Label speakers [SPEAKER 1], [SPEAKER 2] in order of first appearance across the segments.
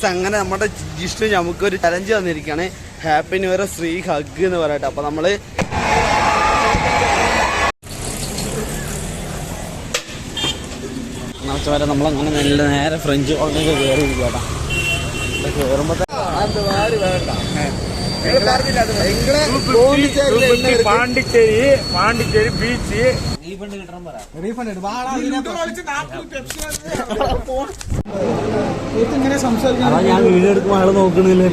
[SPEAKER 1] Guys അങ്ങനെ നമ്മുടെ ജിഷ്ണു നമുക്കൊരു ചലഞ്ച് തന്നിരിക്കുകയാണ്. Happy new year Sree hug എന്ന് പറയട്ടെ. അപ്പോൾ നമ്മള് വരെ നമ്മളങ്ങനെ നല്ല നേരെ ഫ്രഞ്ച് കോളനിയൊക്കെ കയറി ഇരിക്കട്ടാ. കയറുമ്പോ
[SPEAKER 2] പാണ്ടിച്ചേരി ബീച്ച്
[SPEAKER 1] ഞാൻ വീഡിയോ എടുക്കുമ്പോൾ ആള് നോക്കണില്ല.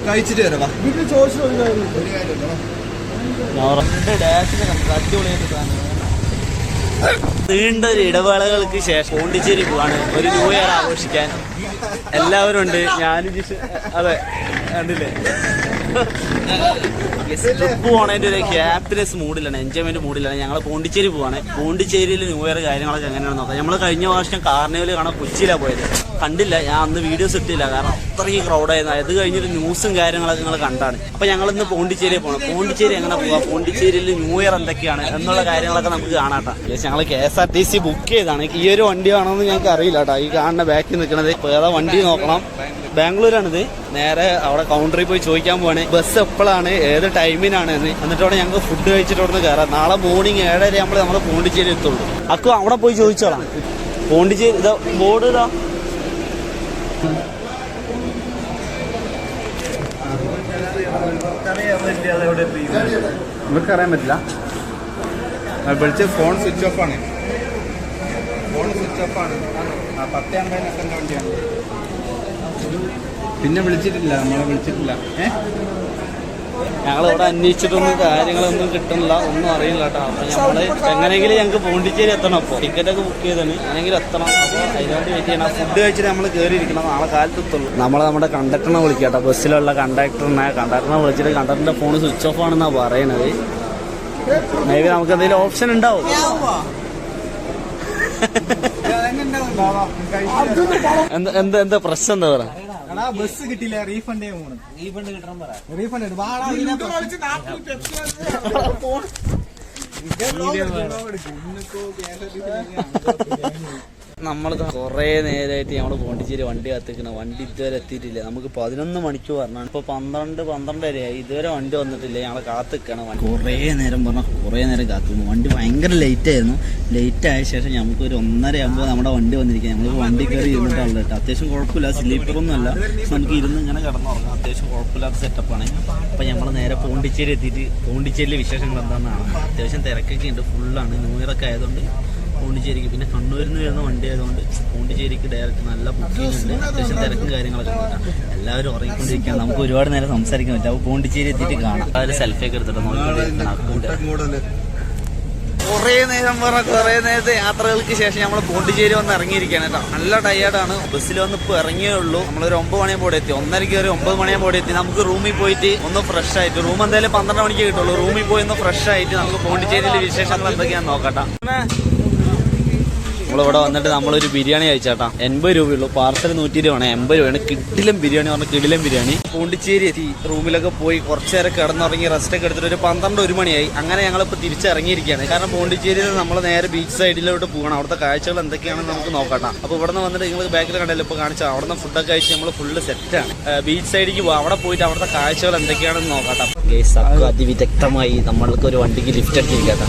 [SPEAKER 3] കഴിച്ചിട്ട് വരാം.
[SPEAKER 1] നീണ്ട ഒരു ഇടവേളകൾക്ക് ശേഷം പോണ്ടിച്ചേരി പോവാണ് ഒരു ന്യൂ ഇയർ ആഘോഷിക്കാൻ. എല്ലാവരും ഉണ്ട്. ഞാനും അതെ കണ്ടില്ലേ, ട്രിപ്പ് പോണതിൻ്റെ ഒരു ഹാപ്പിനെസ് മൂഡിലാണ്, എൻജോയ്മെന്റ് മൂഡിലാണ്. ഞങ്ങൾ പോണ്ടിച്ചേരി പോവാണ്. പോണ്ടിച്ചേരിയിൽ ന്യൂ ഇയർ കാര്യങ്ങളൊക്കെ എങ്ങനെയാണെന്ന് നോക്കാം. നമ്മൾ കഴിഞ്ഞ വർഷം കാർണിവൽ കാണാൻ കൊച്ചിയിലാണ് പോയത്. കണ്ടില്ല, ഞാൻ അന്ന് വീഡിയോസ് ഇട്ടില്ല, കാരണം അത്രയും ക്രൗഡായിരുന്നു. അത് കഴിഞ്ഞൊരു ന്യൂസും കാര്യങ്ങളൊക്കെ നിങ്ങൾ കണ്ടാണ്. അപ്പോൾ ഞങ്ങളിന്ന് പോണ്ടിച്ചേരി പോകണം. പോണ്ടിച്ചേരി എങ്ങനെ പോകാം, പോണ്ടിച്ചേരിയിൽ ന്യൂ ഇയർ എന്തൊക്കെയാണ് എന്നുള്ള കാര്യങ്ങളൊക്കെ നമുക്ക് കാണാട്ടോ. ഞങ്ങൾ KSRTC ബുക്ക് ചെയ്താണ്. ഈ ഒരു വണ്ടി ആണെന്ന് ഞങ്ങൾക്ക് അറിയില്ല കേട്ടോ. ഈ കാണുന്ന ബാക്കിൽ നിൽക്കുന്നത് ഇപ്പോൾ ഏതാ വണ്ടി നോക്കണം. ബാംഗ്ലൂരാണിത്. നേരെ അവിടെ കൗണ്ടറിൽ പോയി ചോദിക്കാൻ പോവാണ് ബസ് എപ്പോഴാണ്, ഏത് ടൈമിനാണ് എന്ന്. എന്നിട്ടവിടെ ഞങ്ങൾക്ക് ഫുഡ് കഴിച്ചിട്ട് അവിടെ നിന്ന് കയറാം. നാളെ മോർണിംഗ് 7:30 ആകുമ്പോൾ നമ്മൾ പോണ്ടിച്ചേരി എത്തുള്ളൂ. അക്കു അവിടെ പോയി ചോദിച്ചോളാം. പോണ്ടിച്ചേരി ഇതാ ബോർഡ് ഇതാ.
[SPEAKER 3] ഇവർക്കറിയാൻ പറ്റില്ല. വിളിച്ച് ഫോൺ സ്വിച്ച് ഓഫ് ആണ്. 10:50 വണ്ടിയാണ്. പിന്നെ വിളിച്ചിട്ടില്ല, നമ്മളെ വിളിച്ചിട്ടില്ല.
[SPEAKER 1] ഞങ്ങളിവിടെ അന്വേഷിച്ചിട്ടൊന്നും കാര്യങ്ങളൊന്നും കിട്ടുന്നില്ല, ഒന്നും അറിയില്ല കേട്ടോ. അപ്പോൾ നമ്മൾ എങ്ങനെയെങ്കിലും ഞങ്ങൾക്ക് പോണ്ടിച്ചേരി എത്തണം. അപ്പോൾ ടിക്കറ്റൊക്കെ ബുക്ക് ചെയ്താണ്, എങ്ങനെയെങ്കിലും എത്തണം. അപ്പോൾ അതിനോട് വെയിറ്റ് ചെയ്യണം. ഫുഡ് കഴിച്ചിട്ട് നമ്മൾ കയറിയിരിക്കണം. നാളെ കാലത്ത് എത്തുള്ളൂ. നമ്മുടെ കണ്ടക്ടറിനെ വിളിക്കാം കേട്ടോ. ബസ്സിലുള്ള കണ്ടക്ടറിനെ വിളിച്ചിട്ട് കണ്ടക്ടറിൻ്റെ ഫോൺ സ്വിച്ച് ഓഫ് ആണെന്നാണ് പറയണത്. മേ ബി നമുക്ക് എന്തെങ്കിലും ഓപ്ഷൻ ഉണ്ടാവും. എന്താ പ്രശ്നം എന്താ പറയാ?
[SPEAKER 3] ബസ് കിട്ടില്ല, റീഫണ്ട്
[SPEAKER 1] നമ്മൾ കുറേ നേരമായിട്ട് നമ്മൾ പോണ്ടിച്ചേരി വണ്ടി കാത്തിക്കണം. വണ്ടി ഇതുവരെ എത്തിയിട്ടില്ല. നമുക്ക് 11 മണിക്ക് പറഞ്ഞാണ്. ഇപ്പോൾ 12 ആയി. ഇതുവരെ വണ്ടി വന്നിട്ടില്ല. ഞങ്ങൾ കാത്തിക്കണം. കുറേ നേരം കാത്തിരുന്നു. വണ്ടി ഭയങ്കര ലേറ്റ് ആയിരുന്നു. ലേറ്റ് ആയ ശേഷം നമുക്ക് ഒരു 1:30 ആകുമ്പോൾ നമ്മുടെ വണ്ടി വന്നിരിക്കുക. നമ്മൾ വണ്ടി കയറി ഇരുന്നിട്ടുള്ളത് കേട്ടോ. അത്യാവശ്യം കുഴപ്പമില്ല, സ്ലീപ്പറൊന്നും അല്ല. നമുക്ക് ഇരുന്ന് ഇങ്ങനെ കിടന്നുറങ്ങാം. അത്യാവശ്യം കുഴപ്പമില്ലാത്ത സെറ്റപ്പാണ്. അപ്പോൾ നമ്മൾ നേരെ പോണ്ടിച്ചേരി എത്തിയിട്ട് പോണ്ടിച്ചേരിയിലെ വിശേഷങ്ങൾ എന്താണെന്നാണ്. അത്യാവശ്യം തിരക്കൊക്കെ ഉണ്ട്, ഫുള്ളാണ്. ന്യൂ ഇയർ ഒക്കെ ആയതുകൊണ്ട് പോണ്ടിച്ചേരിക്ക്, പിന്നെ കണ്ണൂരിൽ നിന്ന് വരുന്ന വണ്ടി ആയതുകൊണ്ട് പോണ്ടിച്ചേരിക്ക് ഡയറക്റ്റ് നല്ല ബുക്കിംഗ് ഉണ്ട്. അത്യാവശ്യം തിരക്കും കാര്യങ്ങളൊക്കെ ഉണ്ട്. എല്ലാവരും ഉറങ്ങിക്കൊണ്ടിരിക്കുകയാണ്. നമുക്ക് ഒരുപാട് നേരം സംസാരിക്കാൻ പറ്റും. അപ്പോൾ പോണ്ടിച്ചേരി എത്തിയിട്ട് കാണാം. അതിൽ സെൽഫിയൊക്കെ എടുത്തിട്ട് നോക്കിക്കൊണ്ടിരിക്കണം. കുറേ നേരത്തെ യാത്രകൾക്ക് ശേഷം നമ്മൾ പോണ്ടിച്ചേരി വന്ന് ഇറങ്ങിയിരിക്കുകയാണ് കേട്ടോ. നല്ല ടയേർഡാണ്. ബസ്സിൽ വന്ന് ഇപ്പോൾ ഇറങ്ങിയേ ഉള്ളൂ. നമ്മളൊരു 9 മണിയാകുമ്പോൾ എത്തി. 1:30 കയറി 9 മണിയാകുമ്പോൾ എത്തി. നമുക്ക് റൂമിൽ പോയിട്ട് ഒന്ന് ഫ്രഷ് ആയിട്ട്, റൂം എന്തായാലും 12 മണിക്ക് കിട്ടുള്ളൂ. റൂമിൽ പോയി ഒന്ന് ഫ്രഷ് ആയിട്ട് നമുക്ക് പോണ്ടിച്ചേരിയിലെ വിശേഷങ്ങൾ എന്തൊക്കെയാണെന്ന് നോക്കട്ടെ. നമ്മളിവിടെ വന്നിട്ട് നമ്മളൊരു ബിരിയാണി കഴിച്ചാട്ടാ. 80 രൂപയുള്ളൂ. പാർസൽ 120 80 രൂപയാണ്. കിടിലം ബിരിയാണി പറഞ്ഞാൽ കിടിലം ബിരിയാണി. പോണ്ടിച്ചേരി എത്തി. റൂമിലൊക്കെ പോയി കുറച്ച് നേരം കിടന്നുറങ്ങി റെസ്റ്റൊക്കെ എടുത്തിട്ട് ഒരു 12-1 മണിയായി. അങ്ങനെ ഞങ്ങളിപ്പോൾ തിരിച്ചിറങ്ങിയിരിക്കുകയാണ്. കാരണം പോണ്ടിച്ചേരിയിൽ നമ്മൾ നേരെ ബീച്ച് സൈഡിലോട്ട് പോകണം. അവിടുത്തെ കാഴ്ചകൾ എന്തൊക്കെയാണെന്ന് നമുക്ക് നോക്കട്ടാം. അപ്പോൾ ഇവിടെ നിന്ന് വന്നിട്ട് നിങ്ങൾ ബാക്കിൽ കണ്ടല്ലോ ഇപ്പോൾ കാണിച്ചാൽ അവിടുന്ന് ഫുഡൊക്കെ കഴിച്ച് നമ്മൾ ഫുള്ള് സെറ്റാണ്. ബീച്ച് സൈഡിലേക്ക് പോകാം. അവിടെ പോയിട്ട് അവിടുത്തെ കാഴ്ചകൾ എന്തൊക്കെയാണെന്ന് നോക്കട്ടാം. അതിവിദഗ്ധമായി നമ്മൾക്ക് ഒരു വണ്ടിക്ക് ലിഫ്റ്റ് അടിച്ചിരിക്കാത്ത.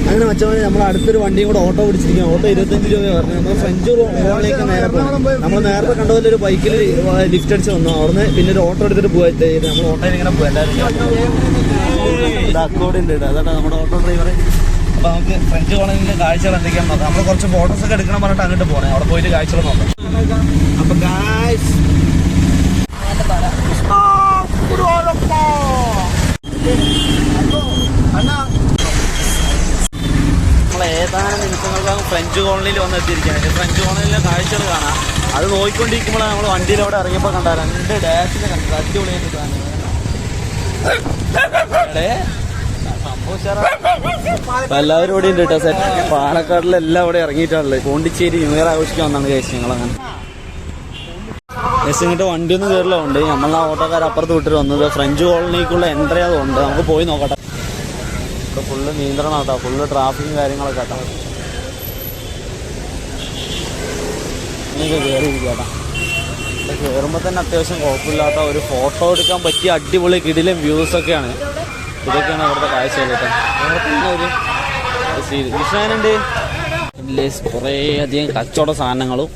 [SPEAKER 1] അങ്ങനെ വെച്ചാൽ നമ്മൾ അടുത്തൊരു വണ്ടിയും കൂടെ ഓട്ടോ പിടിച്ചിരിക്കാം. ഓട്ടോ 25 രൂപ പറഞ്ഞു. നമ്മൾ ഫ്രഞ്ച് റോഡിലേക്ക് നേരെ പോകണം. നമ്മൾ നേരത്തെ കണ്ടപോലെ ഒരു ബൈക്കിൽ ലിഫ്റ്റ് അടിച്ച് വന്നു. അവിടുന്ന് പിന്നെ ഒരു ഓട്ടോ എടുത്തിട്ട് പോയിട്ട് നമ്മൾ ഓട്ടോയിൽ ഇങ്ങനെ പോയി. എല്ലാവരും അക്കോഡ് ഉണ്ട് കേട്ടോ. അതാണ് നമ്മുടെ ഓട്ടോ ഡ്രൈവർ. അപ്പോൾ നമുക്ക് ഫ്രഞ്ച് കോളനിയിലെ കാഴ്ചകൾ എന്തൊക്കെയാണെന്ന് നോക്കാം. നമ്മൾ കുറച്ച് ഫോട്ടോസൊക്കെ എടുക്കണം പറഞ്ഞിട്ട് അങ്ങോട്ട് പോകണേ. അവിടെ പോയിട്ട് കാഴ്ചകൾ നോക്കാം. അപ്പോൾ ഗായ്സ് നമ്മൾ ഏതാനും നിമിഷങ്ങൾക്കാണ് ഫ്രഞ്ച് കോളനിയിൽ വന്ന് എത്തിയിരിക്കുകയാണ്. ഫ്രഞ്ച് കോളനിയിലെ കാഴ്ചകൾ കാണാം. അത് നോക്കിക്കൊണ്ടിരിക്കുമ്പോഴാണ് നമ്മൾ വണ്ടിയിലവിടെ ഇറങ്ങിയപ്പോൾ കണ്ട 2 ഡാഷിനെ കണ്ടത്. അടിപൊളിയായിട്ട് കാണുന്നത്. എല്ലാവരും ഇവിടെ ഉണ്ട് കേട്ടോ. പാലക്കാടിലെല്ലാം ഇവിടെ ഇറങ്ങിയിട്ടുള്ളത്. പോണ്ടിച്ചേരി ന്യൂ ഇയർ ആഘോഷിക്കാൻ വന്നാണ് കേസ്. ഞങ്ങളങ്ങനെ ഇങ്ങോട്ട് വണ്ടിയൊന്നും കയറിലുണ്ട്. നമ്മളാ ഓട്ടോക്കാർ അപ്പുറത്ത് വിട്ടിട്ട് വന്നത്. ഫ്രഞ്ച് കോളനിക്കുള്ള എൻട്രി അതുണ്ട്. നമുക്ക് പോയി നോക്കട്ടെ. ഇപ്പോൾ ഫുള്ള് നിയന്ത്രണം കേട്ടോ. ഫുള്ള് ട്രാഫിക്കും കാര്യങ്ങളൊക്കെ കേട്ടോ. ഇങ്ങനെയൊക്കെ കയറിയിരിക്കട്ടാ. ഇവിടെ കയറുമ്പോൾ തന്നെ അത്യാവശ്യം കുഴപ്പമില്ലാത്ത ഒരു ഫോട്ടോ എടുക്കാൻ പറ്റിയ അടിപൊളി കിടിലൻ വ്യൂസൊക്കെയാണ്. ഇതൊക്കെയാണ് ഇവിടുത്തെ കാഴ്ചകൾ കേട്ടോ. ഒരു വിഷയനുണ്ട് കുറേ അധികം കച്ചവട സാധനങ്ങളും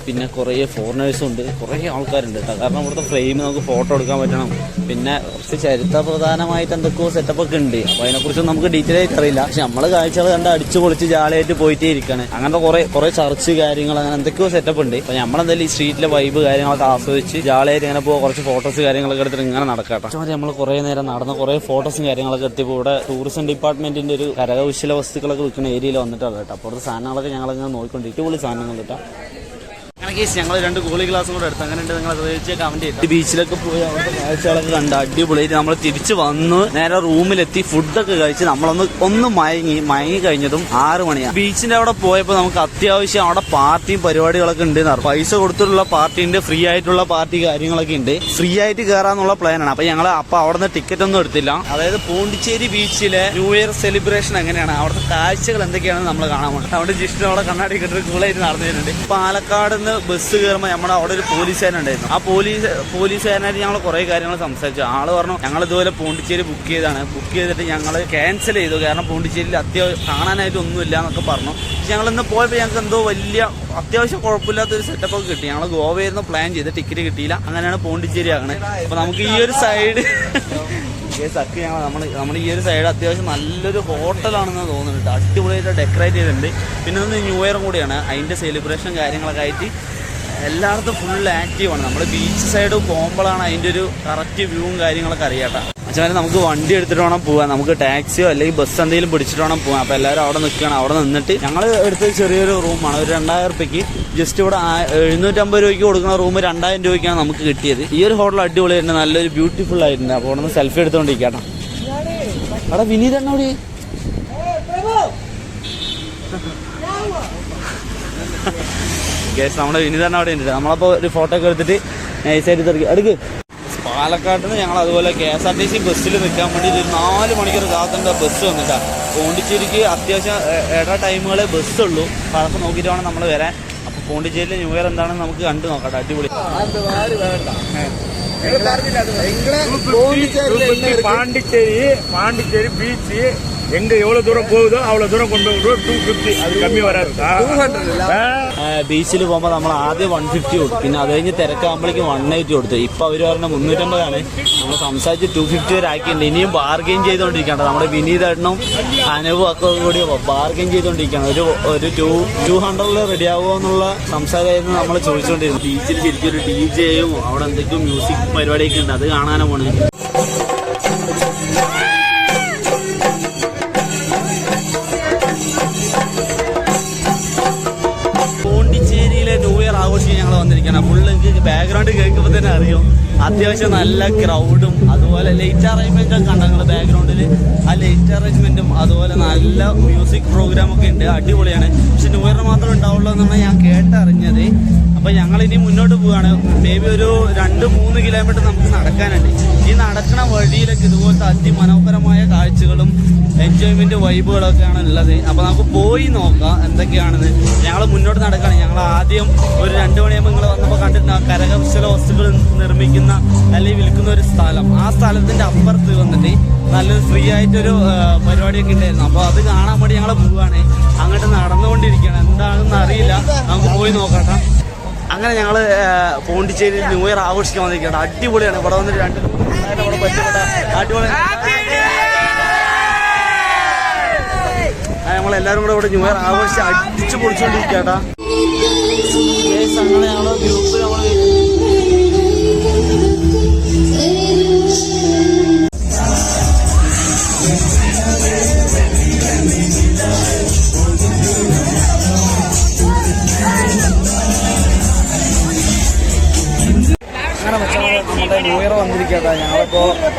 [SPEAKER 1] പിന്നെ കുറേ ഫോറിനേഴ്സും ഉണ്ട്, കുറേ ആൾക്കാരുണ്ട് കേട്ടോ. കാരണം ഇവിടുത്തെ ഫ്രെയിം നമുക്ക് ഫോട്ടോ എടുക്കാൻ പറ്റണം. പിന്നെ കുറച്ച് ചരിത്ര പ്രധാനമായിട്ട് എന്തൊക്കെയോ സെറ്റപ്പൊക്കെ ഉണ്ട്. അപ്പോൾ അതിനെക്കുറിച്ചൊന്നും നമുക്ക് ഡീറ്റെയിൽ ആയിട്ട് അറിയില്ല. പക്ഷെ നമ്മൾ കാഴ്ചകൾ കണ്ട് അടിച്ചു പൊളിച്ച് ജാളിയായിട്ട് പോയിട്ടേ ഇരിക്കുകയാണ്. അങ്ങനത്തെ കുറേ ചർച്ച് കാര്യങ്ങൾ അങ്ങനെ എന്തൊക്കെയോ സെറ്റപ്പ് ഉണ്ട്. അപ്പോൾ നമ്മളെന്തായാലും ഈ സ്ട്രീറ്റിലെ വൈബ് കാര്യങ്ങളൊക്കെ ആസ്വദിച്ച് ജാളിയായിട്ട് ഇങ്ങനെ പോകുക, കുറച്ച് ഫോട്ടോസ് കാര്യങ്ങളൊക്കെ എടുത്തിട്ട് ഇങ്ങനെ നടക്കാട്ടോ. പക്ഷേ നമ്മൾ കുറേ നേരം നടന്ന് കുറേ ഫോട്ടോസും കാര്യങ്ങളൊക്കെ എടുത്തിപ്പോൾ ഇവിടെ ടൂറിസം ഡിപ്പാർട്ട്മെന്റിന്റെ ഒരു കരകൗശല വസ്തുക്കളൊക്കെ വിൽക്കുന്ന ഏരിയയിൽ വന്നിട്ടാണ് കേട്ടോ. അപ്പോൾ അവിടുത്തെ സാധനങ്ങളൊക്കെ ഞങ്ങളിങ്ങനെ നോക്കിക്കൊണ്ട് ഇട്ടുപൊളി സാധനങ്ങൾ കേട്ടോ. അങ്ങനെ ഞങ്ങൾ 2 ഗോളി ഗ്ലാസ് കൂടെ എടുത്ത് അങ്ങനെ നിങ്ങൾ തീർച്ചയായും കമന്റ് ചെയ്തു. ബീച്ചിലൊക്കെ പോയി അവിടുത്തെ കാഴ്ചകളൊക്കെ കണ്ട് അടിപൊളിയായിട്ട് നമ്മൾ തിരിച്ച് വന്ന് നേരെ റൂമിലെത്തി ഫുഡൊക്കെ കഴിച്ച് നമ്മളൊന്ന് മയങ്ങി കഴിഞ്ഞതും 6 മണിയാണ്. ബീച്ചിന്റെ അവിടെ പോയപ്പോൾ നമുക്ക് അത്യാവശ്യം അവിടെ പാർട്ടിയും പരിപാടികളൊക്കെ ഉണ്ട്. പൈസ കൊടുത്തിട്ടുള്ള പാർട്ടി ഉണ്ട്, ഫ്രീ ആയിട്ടുള്ള പാർട്ടി കാര്യങ്ങളൊക്കെ ഉണ്ട്. ഫ്രീ ആയിട്ട് കയറാന്നുള്ള പ്ലാനാണ്. അപ്പൊ ഞങ്ങൾ അവിടെ നിന്ന് ടിക്കറ്റ് ഒന്നും എടുത്തില്ല. അതായത് പോണ്ടിച്ചേരി ബീച്ചിലെ ന്യൂ ഇയർ സെലിബ്രേഷൻ എങ്ങനെയാണ്, അവിടുത്തെ കാഴ്ചകൾ എന്തൊക്കെയാണെന്ന് നമ്മൾ കാണാൻ പോകുന്നത്. അവിടെ ജിഷ്ണു അവിടെ കണ്ണാടി കെട്ടിട്ട് കൂളായിട്ട് നടന്നു വരുന്നുണ്ട്. പാലക്കാട് നിന്ന് ബസ് കയറുമ്പോൾ നമ്മുടെ അവിടെ ഒരു പോലീസുകാരനുണ്ടായിരുന്നു. ആ പോലീസുകാരനായിട്ട് ഞങ്ങൾ കുറേ കാര്യങ്ങൾ സംസാരിച്ചു. ആള് പറഞ്ഞു ഞങ്ങൾ ഇതുപോലെ പോണ്ടിച്ചേരി ബുക്ക് ചെയ്തിട്ട് ഞങ്ങൾ ക്യാൻസൽ ചെയ്തു. കാരണം പോണ്ടിച്ചേരിയിൽ കാണാനായിട്ട് ഒന്നുമില്ല എന്നൊക്കെ പറഞ്ഞു. പക്ഷെ ഞങ്ങൾ ഇന്ന് പോയപ്പോൾ ഞങ്ങൾക്ക് എന്തോ വലിയ അത്യാവശ്യം കുഴപ്പമില്ലാത്തൊരു സെറ്റപ്പ് ഒക്കെ കിട്ടി. ഞങ്ങൾ ഗോവയായിരുന്നു പ്ലാൻ ചെയ്ത്, ടിക്കറ്റ് കിട്ടിയില്ല. അങ്ങനെയാണ് പോണ്ടിച്ചേരി ആകണേ. അപ്പൊ നമുക്ക് ഈ ഒരു സൈഡ് നമ്മൾ ഈ ഒരു സൈഡ് അത്യാവശ്യം നല്ലൊരു ഹോട്ടലാണെന്ന് തോന്നുന്നുണ്ട്. അടിപൊളിയായിട്ട് ഡെക്കറേറ്റ് ചെയ്തിട്ടുണ്ട്. പിന്നെ ഒന്ന് ന്യൂ ഇയറും കൂടിയാണ്, അതിൻ്റെ സെലിബ്രേഷൻ കാര്യങ്ങളൊക്കെ ആയിട്ട് എല്ലായിടത്തും ഫുൾ ആക്റ്റീവാണ്. നമ്മൾ ബീച്ച് സൈഡ് പോകുമ്പോഴാണ് അതിൻ്റെ ഒരു കറക്റ്റ് വ്യൂവും കാര്യങ്ങളൊക്കെ അറിയാട്ടോ. പക്ഷേ നമുക്ക് വണ്ടി എടുത്തിട്ട് വേണം പോകാൻ. നമുക്ക് ടാക്സിയോ അല്ലെങ്കിൽ ബസ് എന്തെങ്കിലും പിടിച്ചിട്ട് വേണം പോകാൻ. അപ്പോൾ എല്ലാവരും അവിടെ നിൽക്കുകയാണ്. അവിടെ നിന്നിട്ട് ഞങ്ങൾ എടുത്തത് ചെറിയൊരു റൂമാണ്. ഒരു 2000 രൂപയ്ക്ക് ജസ്റ്റ് ഇവിടെ 750 രൂപയ്ക്ക് കൊടുക്കുന്ന റൂം 2000 രൂപയ്ക്കാണ് നമുക്ക് കിട്ടിയത്. ഈ ഒരു ഹോട്ടൽ അടിപൊളിയായിട്ടുണ്ട്, നല്ലൊരു ബ്യൂട്ടിഫുൾ ആയിട്ടുണ്ട്. അപ്പോൾ അവിടെ നിന്ന് സെൽഫി എടുത്തുകൊണ്ടിരിക്കാട്ടോ. അവിടെ വിനീത് എന്നോട് ഗേസ് നമ്മുടെ വിനീതണ്ണ അവിടെ ഉണ്ട്. നമ്മളപ്പോൾ ഒരു ഫോട്ടോ ഒക്കെ എടുത്തിട്ട് നൈസായിട്ട് തിരക്കി അടുക്ക്. പാലക്കാട്ടിൽ നിന്ന് ഞങ്ങൾ അതുപോലെ KSRTC ബസ്സിൽ നിൽക്കാൻ വേണ്ടി ഒരു 4 മണിക്കൂർ കാത്തേണ്ട ബസ് വന്നിട്ടാണ്. പോണ്ടിച്ചേരിക്ക് അത്യാവശ്യം ടൈമുകളെ ബസ്സുള്ളൂ. അപ്പോൾ അതൊക്കെ നോക്കിയിട്ട് വേണം നമ്മൾ വരാൻ. അപ്പോൾ പോണ്ടിച്ചേരിയിൽ ന്യൂ ഇയർ എന്താണെന്ന് നമുക്ക് കണ്ടു നോക്കാം. അടിപൊളി
[SPEAKER 3] பாண்டிச்சேரி பீச் எங்க எவ்வளவு தூரம் போகுதோ அவ்வளவு தூரம் கொண்டு போகுது. 250 அது கம்மி வராது.
[SPEAKER 1] ബീച്ചിൽ പോകുമ്പോൾ നമ്മൾ ആദ്യം 150 കൊടുത്തു, പിന്നെ അത് കഴിഞ്ഞ് തിരക്കാകുമ്പോഴേക്കും 180 കൊടുത്തു. ഇപ്പൊ അവര് പറഞ്ഞ 350 നമ്മൾ സംസാരിച്ച് 250 വരെ ആക്കിയിട്ടുണ്ട്. ഇനിയും ബാർഗെയിൻ ചെയ്തോണ്ടിരിക്കണ്ട. നമ്മുടെ വിനീതേട്ടനും അനുവും ഒക്കെ കൂടി ബാർഗെയിൻ ചെയ്തോണ്ടിരിക്കുകയാണ്. ഒരു 200 റെഡി ആവുമോ എന്നുള്ള സംസാരമായിരുന്നു നമ്മൾ ചോദിച്ചുകൊണ്ടിരുന്നു. ബീച്ചിൽ ശരിക്കും ഒരു DJയും അവിടെ എന്തൊക്കെയോ മ്യൂസിക് പരിപാടിയൊക്കെ ഉണ്ട്, അത് കാണാനാണ് പോണത്. പോണ്ടിച്ചേരിയിലെ ന്യൂ ഇയർ ആഘോഷിക്കാൻ ഞങ്ങൾ വന്നിരിക്കണം. ഫുള്ള് എനിക്ക് ബാക്ക്ഗ്രൗണ്ട് കേൾക്കുമ്പോൾ തന്നെ അറിയും അത്യാവശ്യം നല്ല ക്രൗഡും അതുപോലെ ലൈറ്റ് അറേഞ്ച്മെന്റ് ഒക്കെ കണ്ടങ്ങൾ ബാക്ക്ഗ്രൗണ്ടിൽ. ആ ലൈറ്റ് അറേഞ്ച്മെന്റും അതുപോലെ നല്ല മ്യൂസിക് പ്രോഗ്രാം ഒക്കെ ഉണ്ട്, അടിപൊളിയാണ്. പക്ഷെ ന്യൂ ഇയറിന് മാത്രം ഉണ്ടാവുള്ളൂ എന്നാണ് ഞാൻ കേട്ടറിഞ്ഞത്. അപ്പൊ ഞങ്ങൾ ഇനി മുന്നോട്ട് പോവുകയാണ്. മേ ബി ഒരു 2-3 കിലോമീറ്റർ നമുക്ക് നടക്കാനുണ്ട്. ഈ നടക്കണ വഴിയിലൊക്കെ ഇതുപോലത്തെ അതിമനോഹരമായ കാഴ്ചകളും എൻജോയ്മെന്റ് വൈബുകളൊക്കെയാണ് ഉള്ളത്. അപ്പൊ നമുക്ക് പോയി നോക്കാം എന്തൊക്കെയാണെന്ന്. ഞങ്ങൾ മുന്നോട്ട് നടക്കുകയാണ്. ഞങ്ങൾ ആദ്യം ഒരു 2 മണിയാകുമ്പോൾ നിങ്ങൾ വന്നപ്പോൾ കണ്ടിട്ടുണ്ടാകും കരകൗശല വസ്തുക്കൾ നിർമ്മിക്കുന്ന അല്ലെങ്കിൽ വിൽക്കുന്ന ഒരു സ്ഥലം. ആ സ്ഥലത്തിന്റെ അപ്പുറത്ത് വന്നിട്ട് നല്ലൊരു ഫ്രീ ആയിട്ടൊരു പരിപാടിയൊക്കെ ഉണ്ടായിരുന്നു. അപ്പോൾ അത് കാണാൻ വേണ്ടി ഞങ്ങൾ പോവുകയാണ്. അങ്ങോട്ട് നടന്നുകൊണ്ടിരിക്കുകയാണ്, എന്താണെന്ന് അറിയില്ല. നമുക്ക് പോയി നോക്കാം. അങ്ങനെ ഞങ്ങൾ പോണ്ടിച്ചേരി ന്യൂ ഇയർ ആഘോഷിക്കാൻ വന്നിരിക്കുകയാണ്. അടിപൊളിയാണ്. ഇവിടെ വന്നിട്ട് 2-3 ഇവിടെ പറ്റപ്പെട്ട അടിപൊളി നമ്മളെല്ലാവരും കൂടെ ഇവിടെ ന്യൂ ഇയർ ആഘോഷിച്ച് അടിച്ചു പൊളിച്ചുകൊണ്ടിരിക്കട്ടാ. അങ്ങനെ ഞങ്ങളുടെ ഗ്രൂപ്പ് നമ്മുടെ ന്യൂ ഇയർ വന്നിരിക്കട്ടെ. ഞങ്ങളിപ്പോൾ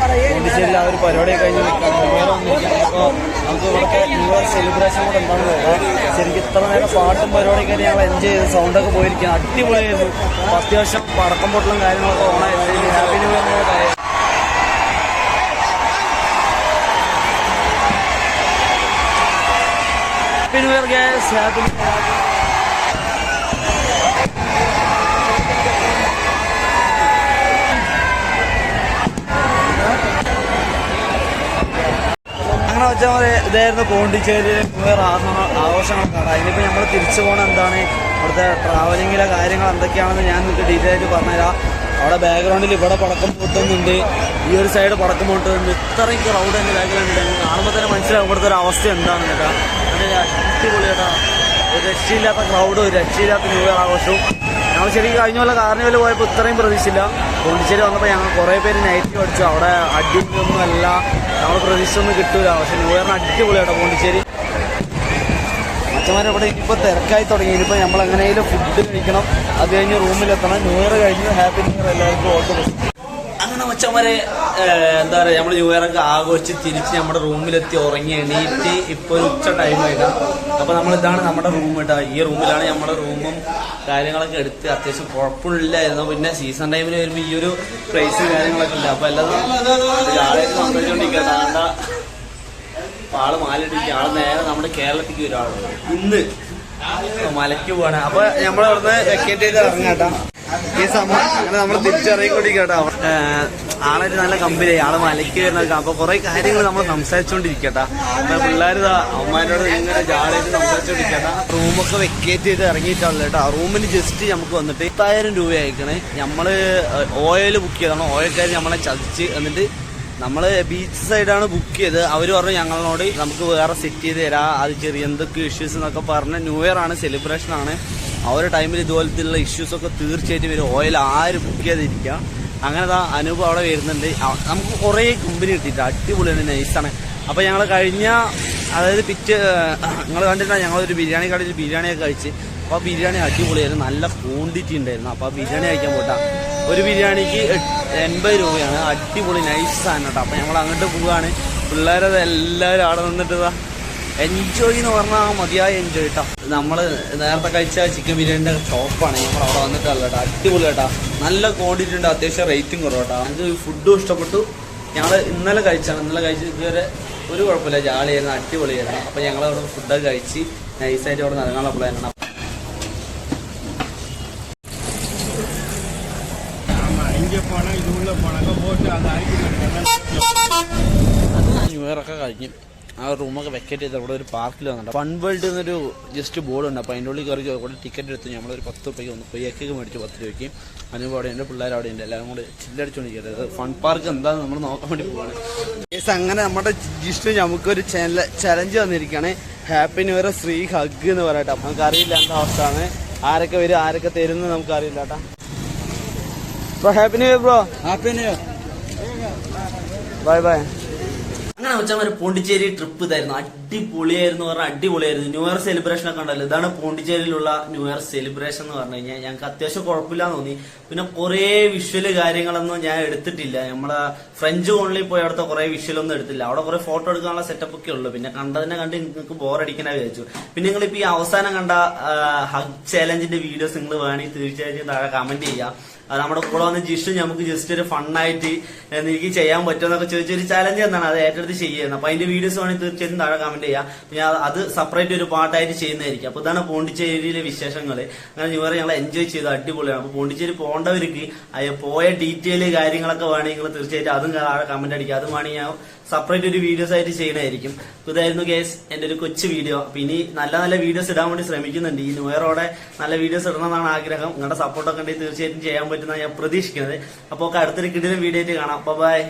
[SPEAKER 1] പോണ്ടിച്ചേരിയിൽ ആ ഒരു പരിപാടി കഴിഞ്ഞ് നിൽക്കുകയാണ്. ന്യൂ ഇയർ വന്നിരിക്കുകയാണ്. അപ്പോൾ നമുക്ക് ഇവിടുത്തെ ന്യൂ ഇയർ സെലിബ്രേഷൻ കൂടെ എന്താണെന്ന് നോക്കാം. ശരിക്കും ഇത്ര നേരം പാട്ടും പരിപാടിയൊക്കെ ഞങ്ങൾ എൻജോയ് ചെയ്ത് സൗണ്ടൊക്കെ പോയിരിക്കുകയാണ്. അടിപൊളിയായിരുന്നു. അപ്പോൾ അത്യാവശ്യം പടക്കം പൊട്ടലും കാര്യങ്ങളൊക്കെ ഓണായിരുന്നു. ഹാപ്പി ന്യൂ ഇയർ എന്നുള്ള കാര്യം. Happy new year guys. Happy അങ്ങനെ വെച്ചാൽ ഇതായിരുന്നു പോണ്ടിച്ചേരി വേറെ ആഘോഷങ്ങളൊക്കെ. അതിനിപ്പോൾ നമ്മൾ തിരിച്ചു പോകണം എന്താണ് അവിടുത്തെ ട്രാവലിങ്ങിലെ കാര്യങ്ങൾ എന്തൊക്കെയാണെന്ന് ഞാൻ നിങ്ങൾക്ക് ഡീറ്റെയിൽ ആയിട്ട് പറഞ്ഞുതരാം. അവിടെ ബാക്ക്ഗ്രൗണ്ടിൽ ഇവിടെ പടക്കം പൊട്ടുന്നുണ്ട്, ഈ ഒരു സൈഡ് പടക്കം പൊട്ടുന്നുണ്ട്. ഇത്രയും ക്രൗഡ് എൻ്റെ ബാക്കിലുണ്ട്. കാണുമ്പോൾ തന്നെ മനസ്സിലാവും ഇവിടുത്തെ ഒരു അവസ്ഥ എന്താണെന്ന് കേട്ടോ. അതിൻ്റെ അടിപൊളി കേട്ടോ, ഒരു രക്ഷയില്ലാത്ത ക്രൗഡും ഒരു രക്ഷയില്ലാത്ത ന്യൂ ഇയർ ആഘോഷവും. ഞങ്ങൾ ശരിക്കും കഴിഞ്ഞ പോലെ കാർണിവൽ പോയപ്പോൾ ഇത്രയും പ്രതീക്ഷിച്ചില്ല. പോണ്ടിച്ചേരി വന്നപ്പോൾ ഞങ്ങൾ കുറേ പേര് നൈറ്റ് അടിച്ചു. അവിടെ അടിയൊന്നും അല്ല, നമ്മൾ പ്രതീക്ഷിച്ചൊന്നും കിട്ടൂല. പക്ഷെ ന്യൂ ഇയറിന് അടിപൊളി കേട്ടോ പോണ്ടിച്ചേരി. മച്ചന്മാരെ ഇവിടെ ഇനിയിപ്പോൾ തിരക്കായി തുടങ്ങി. ഇനിയിപ്പോൾ നമ്മൾ എങ്ങനെയെങ്കിലും ഫുഡ് കഴിക്കണം, അത് കഴിഞ്ഞ് റൂമിലെത്തണം. ന്യൂ ഇയർ കഴിഞ്ഞ് ഹാപ്പി ന്യൂ ഇയർ എല്ലാവർക്കും ഓർത്ത്. അങ്ങനെ മച്ചന്മാരെ എന്താ പറയുക, നമ്മൾ ന്യൂ ഇയറൊക്കെ ആഘോഷിച്ച് തിരിച്ച് നമ്മുടെ റൂമിലെത്തി ഉറങ്ങി എണീറ്റ് ഇപ്പോൾ ഒരു ഉച്ച ടൈമായിട്ടാണ്. അപ്പോൾ ഇതാണ് നമ്മുടെ റൂം കേട്ടോ. ഈ റൂമിലാണ് നമ്മുടെ റൂമും കാര്യങ്ങളൊക്കെ എടുത്ത് അത്യാവശ്യം കുഴപ്പമില്ലായിരുന്നു. പിന്നെ സീസൺ ടൈമിൽ വരുമ്പോൾ ഈ ഒരു പ്രൈസ് കാര്യങ്ങളൊക്കെ ഉണ്ട്. അപ്പോൾ എല്ലാതും ആളായിട്ട് സംസാരിച്ചുകൊണ്ടിരിക്കുക. ആള് മാലിട്ടിരിക്കുക. ആള് നേരെ നമ്മുടെ കേരളത്തിലേക്ക് ഒരാളുണ്ട്. ഇന്ന് മലയ്ക്ക് പോവാണ്. അപ്പൊ നമ്മളവിടുന്ന് വെക്കേറ്റ് ചെയ്ത് ഇറങ്ങാട്ടോ. ഈ സമയം അങ്ങനെ നമ്മൾ തിരിച്ചിറങ്ങിക്കൊണ്ടിരിക്കട്ടോ. ആളായിട്ട് നല്ല കമ്പനിയായി. ആള് മലയ്ക്ക് വരുന്നൊക്കെ. അപ്പൊ കുറെ കാര്യങ്ങൾ നമ്മൾ സംസാരിച്ചോണ്ടിരിക്കട്ടാ. പിള്ളേർ അമ്മമാരോട് ഇങ്ങനെ ജാളായിട്ട് സംസാരിച്ചോണ്ടിരിക്കട്ടാ. റൂമൊക്കെ വെക്കേറ്റ് ചെയ്ത് ഇറങ്ങിയിട്ടുള്ള കേട്ടോ. റൂമിന് ജസ്റ്റ് നമുക്ക് വന്നിട്ട് 10,000 രൂപ അയക്കണേ. നമ്മള് ഓയിൽ ബുക്ക് ചെയ്താണ്. ഓയിൽക്കാർ നമ്മളെ ചതിച്ച് എന്നിട്ട് നമ്മൾ ബീച്ച് സൈഡാണ് ബുക്ക് ചെയ്തത്. അവർ പറഞ്ഞു ഞങ്ങളോട് നമുക്ക് വേറെ സെറ്റ് ചെയ്ത് തരാം, അത് ചെറിയ എന്തൊക്കെ ഇഷ്യൂസ് എന്നൊക്കെ പറഞ്ഞ് ന്യൂ ഇയർ ആണ്, സെലിബ്രേഷൻ ആണ്. ആ ഒരു ടൈമിൽ ഇതുപോലത്തെയുള്ള ഇഷ്യൂസൊക്കെ തീർച്ചയായിട്ടും വരും. ഓയിൽ ആര് ബുക്ക് ചെയ്തിരിക്കുക. അങ്ങനെ അനൂപ് അവിടെ വരുന്നുണ്ട്. നമുക്ക് കുറേ കമ്പനി കിട്ടിയിട്ട് അടിപൊളിയാണ്, നൈസാണ്. അപ്പോൾ ഞങ്ങൾ കഴിഞ്ഞ അതായത് നിങ്ങൾ കണ്ടിട്ടാണ് ഞങ്ങളൊരു ബിരിയാണി കടയിൽ ബിരിയാണിയൊക്കെ കഴിച്ച്. അപ്പോൾ ആ ബിരിയാണി അടിപൊളിയായിരുന്നു, നല്ല ക്വാണ്ടിറ്റി ഉണ്ടായിരുന്നു. അപ്പോൾ ആ ബിരിയാണി കഴിക്കാൻ പോട്ടാ. ഒരു ബിരിയാണിക്ക് 80 രൂപയാണ്. അടിപൊളി നൈസ് സാധനം കേട്ടോ. അപ്പോൾ ഞങ്ങൾ അങ്ങോട്ട് പോവുകയാണ്. പിള്ളേരത് എല്ലാവരും അവിടെ നിന്നിട്ട് എൻജോയ് എന്ന് പറഞ്ഞാൽ മതിയായ എൻജോയ് കേട്ടോ. നമ്മൾ നേരത്തെ കഴിച്ച ചിക്കൻ ബിരിയാണിൻ്റെ ഷോപ്പാണ് ഞങ്ങൾ അവിടെ വന്നിട്ടല്ല കേട്ടോ. അടിപൊളി കേട്ടോ, നല്ല ക്വാണ്ടിറ്റി ഉണ്ട്, അത്യാവശ്യം റേറ്റും കുറവ് കേട്ടോ. ഞങ്ങൾക്ക് ഫുഡും ഇഷ്ടപ്പെട്ടു. ഞങ്ങൾ ഇന്നലെ കഴിച്ചാണ്. ഇന്നലെ കഴിച്ച് ഇതുവരെ ഒരു കുഴപ്പമില്ല, ജാളിയായിരുന്നു, അടിപൊളിയായിരുന്നു. അപ്പോൾ ഞങ്ങൾ അവിടെ ഫുഡൊക്കെ കഴിച്ച് നൈസായിട്ട് അവിടെ നടക്കാനുള്ള പ്ലാനാണ്. ന്യൂ ഇയർ ഒക്കെ കഴിഞ്ഞ് ആ റൂമൊക്കെ വെക്കേറ്റ് ചെയ്ത് അവിടെ ഒരു പാർക്കിൽ വന്നിട്ട് ഫൺ വേൾഡ് എന്നൊരു ജസ്റ്റ് ബോർഡ് ഉണ്ട്. അപ്പോൾ അതിൻ്റെ ഉള്ളിൽ കയറി കൂടെ ടിക്കറ്റ് എടുത്ത് നമ്മളൊരു 10 രൂപയ്ക്ക് വന്നു. ഇപ്പോൾ കേക്ക് മേടിച്ചു 10 രൂപയ്ക്ക്. അതിന് അവിടെ ഉണ്ട്, പിള്ളേർ അവിടെ ഉണ്ട്, എല്ലാവരും കൂടി ചില്ലടിച്ചുകൊണ്ടിരിക്കുന്നത്. ഫൺ പാർക്ക് എന്താണെന്ന് നമ്മൾ നോക്കാൻ വേണ്ടി പോവാണ്. അങ്ങനെ നമ്മുടെ ജിഷ്ണു നമുക്കൊരു ചലഞ്ച് വന്നിരിക്കുകയാണ്. Happy new year Sree hug എന്ന് പറയട്ടെ. നമുക്കറിയില്ല എന്താ അവസ്ഥയാണ്, ആരൊക്കെ വരും ആരൊക്കെ തരുന്നത് നമുക്കറിയില്ല കേട്ടോ. Bro happy new year. Bro happy new year. Bye bye. അങ്ങനെ വെച്ചാൽ ഒരു പോണ്ടിച്ചേരി ട്രിപ്പ് ഇതായിരുന്നു. അടിപൊളിയായിരുന്നു പറഞ്ഞാൽ അടിപൊളിയായിരുന്നു. ന്യൂ ഇയർ സെലിബ്രേഷൻ ഒക്കെ ഉണ്ടല്ലോ, ഇതാണ് പോണ്ടിച്ചേരിയിലുള്ള ന്യൂ ഇയർ സെലിബ്രേഷൻ എന്ന് പറഞ്ഞു കഴിഞ്ഞാൽ. ഞങ്ങൾക്ക് അത്യാവശ്യം കുഴപ്പമില്ലാന്ന് തോന്നി. പിന്നെ കുറേ വിഷ്വല് കാര്യങ്ങളൊന്നും ഞാൻ എടുത്തിട്ടില്ല. നമ്മളെ ഫ്രഞ്ച് കോണിൽ പോയി അവിടുത്തെ കുറെ വിഷ്വലൊന്നും എടുത്തില്ല. അവിടെ കുറെ ഫോട്ടോ എടുക്കാനുള്ള സെറ്റപ്പ് ഒക്കെ ഉള്ളു. പിന്നെ കണ്ടതിനെ കണ്ട് നിങ്ങൾക്ക് ബോറടിക്കാനാ വിചാരിച്ചു. പിന്നെ നിങ്ങളിപ്പോ ഈ അവസാനം കണ്ട ഹഗ് ചാലഞ്ചിന്റെ വീഡിയോസ് നിങ്ങൾ വേണമെങ്കിൽ തീർച്ചയായിട്ടും താഴെ കമന്റ് ചെയ്യാം. അത് നമ്മുടെ കൂടെ വന്ന് ജിഷു നമുക്ക് ജസ്റ്റ് ഒരു ഫണ്ണായിട്ട് എനിക്ക് ചെയ്യാൻ പറ്റുമെന്നൊക്കെ ചോദിച്ചൊരു ചാലഞ്ച് എന്നാണ്, അത് ഏറ്റെടുത്ത് ചെയ്യുന്നത്. അപ്പൊ അതിന്റെ വീഡിയോസ് വേണമെങ്കിൽ തീർച്ചയായിട്ടും താഴെ കമന്റ് ചെയ്യാം. ഞാൻ അത് സെപ്പറേറ്റ് ഒരു പാർട്ടായിട്ട് ചെയ്യുന്നതായിരിക്കും. അപ്പൊ ഇതാണ് പോണ്ടിച്ചേരിയിലെ വിശേഷങ്ങൾ. അങ്ങനെ ന്യൂ ഇയർ ഞങ്ങൾ എൻജോയ് ചെയ്ത് അടിപൊളിയാണ്. അപ്പൊ പോണ്ടിച്ചേരി പോകേണ്ടവർക്ക് പോയ ഡീറ്റെയിൽ കാര്യങ്ങളൊക്കെ വേണമെങ്കിൽ നിങ്ങൾ തീർച്ചയായിട്ടും അതും താഴെ കമന്റ് അടിക്കുക. അതും വേണമെങ്കിൽ ഞാൻ സെപ്പറേറ്റ് ഒരു വീഡിയോസ് ആയിട്ട് ചെയ്യണമായിരിക്കും. അപ്പൊ ഇതായിരുന്നു ഗേസ് എന്റെ ഒരു കൊച്ചു വീഡിയോ. അപ്പൊ ഇനി നല്ല നല്ല വീഡിയോസ് ഇടാൻ വേണ്ടി ശ്രമിക്കുന്നുണ്ട്. ഈ ന്യൂ ഇയറോടെ നല്ല വീഡിയോസ് ഇടണമെന്നാണ് ആഗ്രഹം. നിങ്ങളുടെ സപ്പോർട്ടൊക്കെ ഉണ്ടെങ്കിൽ തീർച്ചയായിട്ടും ചെയ്യാൻ പറ്റുന്ന ഞാൻ പ്രതീക്ഷിക്കുന്നത്. അപ്പോൾ അടുത്തൊരു കിടിലൻ വീഡിയോ ആയിട്ട് കാണാം. ബൈ.